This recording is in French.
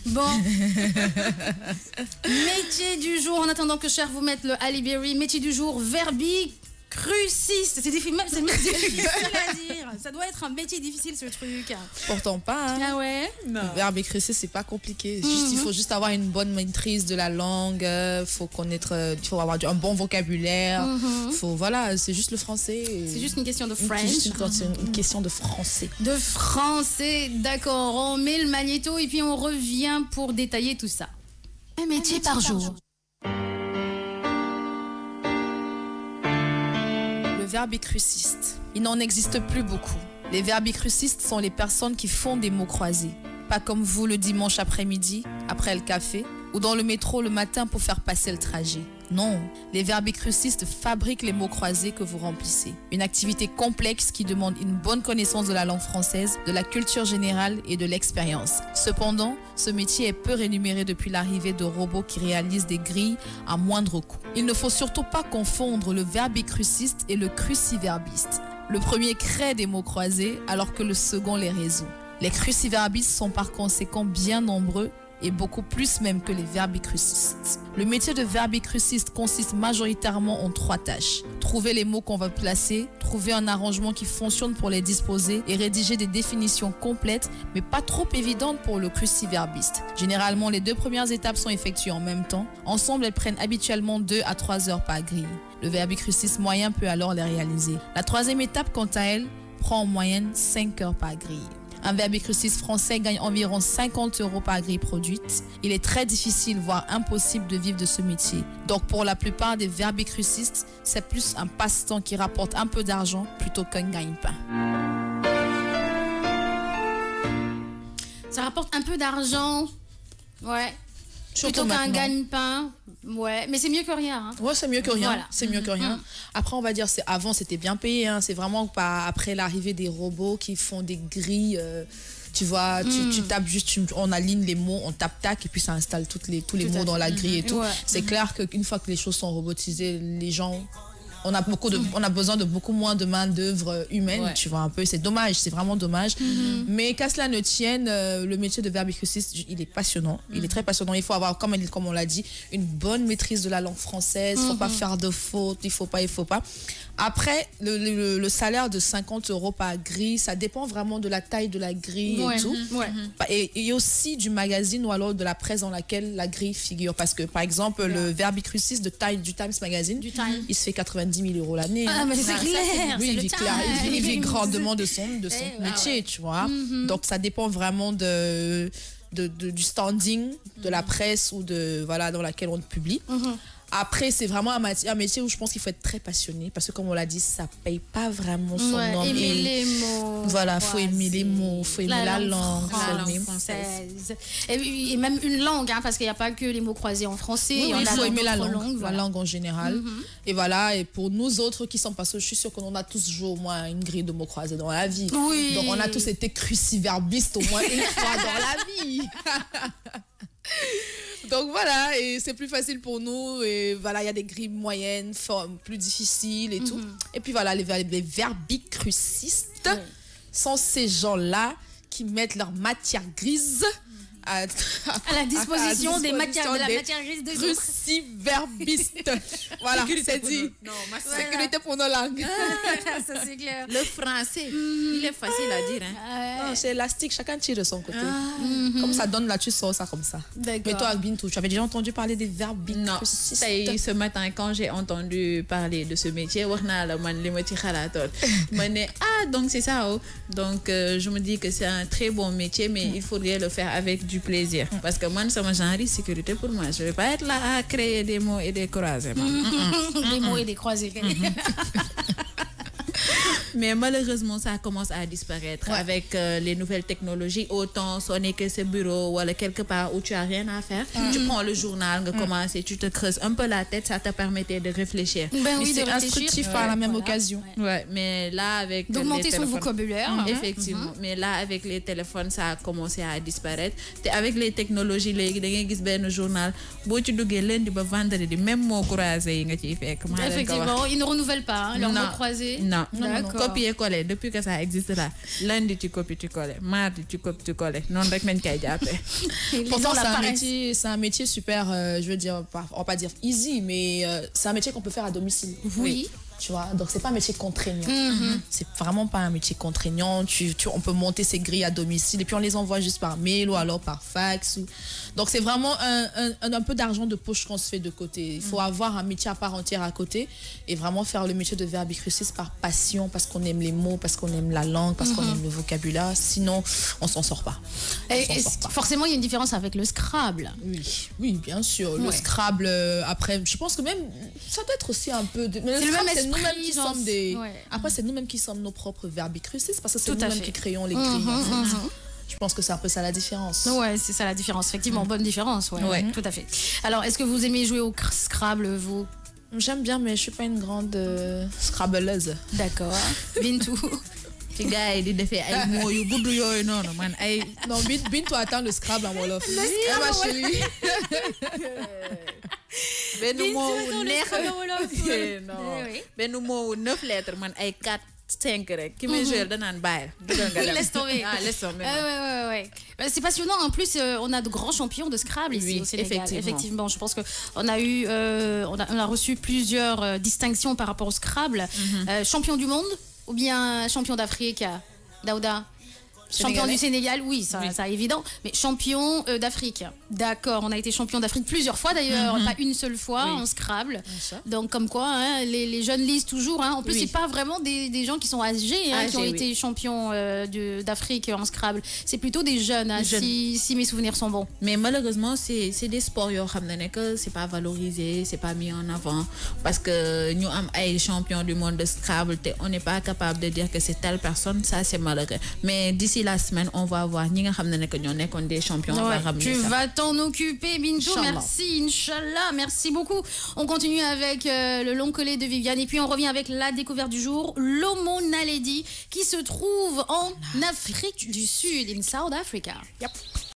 Bon. Métier du jour, en attendant que Cher vous mette le Halle Berry. Métier du jour, verbicruciste. C'est difficile à dire. Ça doit être un métier difficile, ce truc. Pourtant pas. Hein. Ah ouais? Non. Verbicruciste, c'est pas compliqué. Il faut juste avoir une bonne maîtrise de la langue. Il faut avoir un bon vocabulaire. Voilà, c'est juste le français. C'est juste une question de French. C'est une question de français. De français, d'accord. On met le magnéto et puis on revient pour détailler tout ça. Un métier par jour. Le verbicruciste. Il n'en existe plus beaucoup. Les verbicrucistes sont les personnes qui font des mots croisés. Pas comme vous le dimanche après-midi, après le café, ou dans le métro le matin pour faire passer le trajet. Non, les verbicrucistes fabriquent les mots croisés que vous remplissez. Une activité complexe qui demande une bonne connaissance de la langue française, de la culture générale et de l'expérience. Cependant, ce métier est peu rémunéré depuis l'arrivée de robots qui réalisent des grilles à moindre coût. Il ne faut surtout pas confondre le verbicruciste et le cruciverbiste. Le premier crée des mots croisés alors que le second les résout. Les cruciverbistes sont par conséquent bien nombreux et beaucoup plus même que les verbicrucistes. Le métier de verbicruciste consiste majoritairement en 3 tâches. Trouver les mots qu'on va placer, trouver un arrangement qui fonctionne pour les disposer et rédiger des définitions complètes mais pas trop évidentes pour le cruciverbiste. Généralement, les 2 premières étapes sont effectuées en même temps. Ensemble, elles prennent habituellement 2 à 3 heures par grille. Le verbicruciste moyen peut alors les réaliser. La 3e étape, quant à elle, prend en moyenne 5 heures par grille. Un verbicruciste français gagne environ 50 € par grille produite. Il est très difficile, voire impossible de vivre de ce métier. Donc pour la plupart des verbicrucistes, c'est plus un passe-temps qui rapporte un peu d'argent plutôt qu'un gagne-pain. Ça rapporte un peu d'argent, ouais. Plutôt qu'un gagne-pain, ouais, mais c'est mieux que rien. Hein. Ouais, c'est mieux que rien. Voilà. C'est mieux que rien. Après, on va dire, avant, c'était bien payé. Hein. C'est vraiment pas après l'arrivée des robots qui font des grilles. Tu vois, tu tapes juste, on aligne les mots, on tape-tac et puis ça installe tous les mots dans la grille et tout. Ouais. C'est clair qu'une fois que les choses sont robotisées, les gens... On a besoin de beaucoup moins de main-d'œuvre humaine, tu vois un peu. C'est dommage, c'est vraiment dommage. Mais qu'à cela ne tienne, le métier de verbicruciste, il est passionnant. Il est très passionnant. Il faut avoir, comme on l'a dit, une bonne maîtrise de la langue française. Il ne faut pas faire de fautes, il faut pas. Après, le salaire de 50 € par grille, ça dépend vraiment de la taille de la grille et tout. Et aussi du magazine ou alors de la presse dans laquelle la grille figure. Parce que, par exemple, le verbicruciste du Times Magazine, il se fait 90 000 € l'année. Ah, mais c'est clair. Oui, il vit grandement de son métier, tu vois. Donc, ça dépend vraiment du standing de la presse ou dans laquelle on publie. Après, c'est vraiment un métier où je pense qu'il faut être très passionné parce que, comme on l'a dit, ça paye pas vraiment son nom. Aimer les mots. Voilà, faut aimer les mots, faut aimer la langue française. Et même une langue, hein, parce qu'il n'y a pas que les mots croisés en français. Il faut aimer la langue en général. Et voilà, et pour nous autres qui sont passés, je suis sûre qu'on a tous joué au moins une grille de mots croisés dans la vie. Oui. Donc, on a tous été cruciverbistes au moins une fois dans la vie. Donc voilà, et c'est plus facile pour nous. Et voilà, il y a des grilles moyennes, plus difficiles et tout. Et puis voilà, les verbicrucistes sont ces gens-là qui mettent leur matière grise à la disposition de la matière grise de cruciverbistes. Voilà, c'est dit. Sécurité pour nos langues. Ça, c'est clair. Le français, il est facile à dire. Non, c'est élastique, chacun tire de son côté. Comme ça donne là, tu sors ça comme ça. Mais toi, Bintou, tu avais déjà entendu parler des verbicrucistes? Non, ce matin, quand j'ai entendu parler de ce métier, donc c'est ça. Donc, je me dis que c'est un très bon métier, mais il faudrait le faire avec du plaisir. Parce que moi, ça m'a genre sécurité pour moi. Je ne vais pas être là à créer des mots et des croisés. Des mots et des croisés. Mais malheureusement, ça commence à disparaître avec les nouvelles technologies. Autant sonner que ce bureau ou quelque part où tu n'as rien à faire. Tu prends le journal, tu te creuses un peu la tête, ça te permettait de réfléchir. C'est instructif par la même occasion. Mais là, avec d'augmenter son vocabulaire. Effectivement. Mais là, avec les téléphones, ça a commencé à disparaître. Avec les technologies, les journal, tu lundi vendredi, même mots croisés. Effectivement, ils ne renouvellent pas leurs mots croisés. Non. Quand copier-coller depuis que ça existe là. Lundi, tu copies, tu colles. Mardi, tu copies, tu colles. Non, pourtant, c'est un métier super, je veux dire, on va pas dire easy, mais c'est un métier qu'on peut faire à domicile. Oui. Tu vois, donc c'est pas un métier contraignant. C'est vraiment pas un métier contraignant. On peut monter ses grilles à domicile et puis on les envoie juste par mail ou alors par fax. Donc c'est vraiment un peu d'argent de poche qu'on se fait de côté. Il faut avoir un métier à part entière à côté et vraiment faire le métier de verbicruciste par passion, parce qu'on aime les mots, parce qu'on aime la langue, parce qu'on aime le vocabulaire. Sinon, on s'en sort pas. Forcément, il y a une différence avec le Scrabble. Oui, bien sûr. Le Scrabble, après, je pense que même, ça doit être aussi un peu... C'est le même esprit. Nous-mêmes qui sommes Après, c'est nous-mêmes qui sommes nos propres verbicrucistes parce que c'est nous-mêmes qui créons les grilles. Je pense que c'est un peu ça la différence. Ouais, c'est ça la différence. Effectivement, bonne différence. Ouais, tout à fait. Alors, est-ce que vous aimez jouer au Scrabble, vous? J'aime bien, mais je suis pas une grande scrabbleuse. D'accord. Bintou. Les gars, ils défait ay mots yu gudd yoy non man ay non Bintou attend le Scrabble en wolof. Ma chérie. Ben mot neex ben mot 9 lettres man ay 4 5 rek ki may jouer da nan baye laisse tomber. Laisse tomber. Ouais. C'est passionnant. En plus, on a de grands champions de Scrabble ici au Sénégal. Effectivement, je pense que on a reçu plusieurs distinctions par rapport au Scrabble. Champion du monde ou bien champion d'Afrique, Daouda? Champion du Sénégal, oui, ça évident. Mais champion d'Afrique, d'accord. On a été champion d'Afrique plusieurs fois d'ailleurs, pas une seule fois en Scrabble. Donc comme quoi, hein, les jeunes lisent toujours. Hein. En plus, c'est pas vraiment des gens qui sont âgés qui ont été champions d'Afrique en Scrabble. C'est plutôt des jeunes, hein, si mes souvenirs sont bons. Mais malheureusement, c'est des sports que c'est pas valorisé, c'est pas mis en avant. Parce que nous sommes des champions du monde de Scrabble, on n'est pas capable de dire que c'est telle personne, ça c'est malheureux. Mais d'ici la semaine, on va voir des champions. Tu vas t'en occuper, Bintou. Merci, Inch'Allah. Merci beaucoup. On continue avec le long collet de Viviane et puis on revient avec la découverte du jour, l'Homo naledi qui se trouve en Afrique du Sud, in South Africa. Yep.